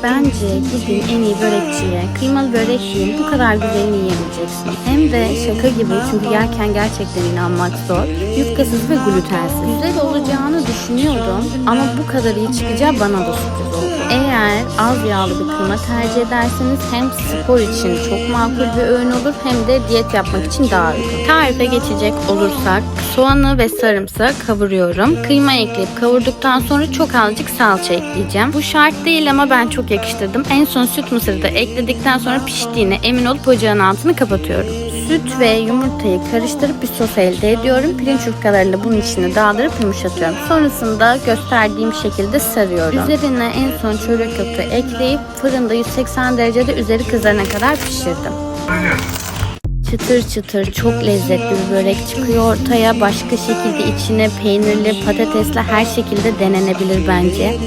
Bence gidin en iyi börekçiye, kıymalı börek yiyin, bu kadar güzelini yiyemeyeceksin. Hem de şaka gibi, çünkü yerken gerçekten inanmak zor. Yufkasız ve glutensiz. Güzel olacağını düşünüyordum ama bu kadar iyi çıkacağı bana da sürpriz oldu. Eğer az yağlı bir kıyma tercih ederseniz hem spor için çok makul bir öğün olur hem de diyet yapmak için daha uygun. Tarife geçecek olursak soğanı ve sarımsağı kavuruyorum. Kıyma ekleyip kavurduktan sonra çok azıcık salça ekleyeceğim. Bu şart değil ama ben çok yakıştırdım. En son süt mısırı da ekledikten sonra piştiğine emin olup ocağın altını kapatıyorum. Süt ve yumurtayı karıştırıp bir sos elde ediyorum. Pirinç yufkalarını da bunun içine daldırıp yumuşatıyorum. Sonrasında gösterdiğim şekilde sarıyorum. Üzerine en son çörek otu ekleyip fırında 180 derecede üzeri kızarana kadar pişirdim. Çıtır çıtır çok lezzetli bir börek çıkıyor ortaya. Başka şekilde içine peynirli, patatesli her şekilde denenebilir bence.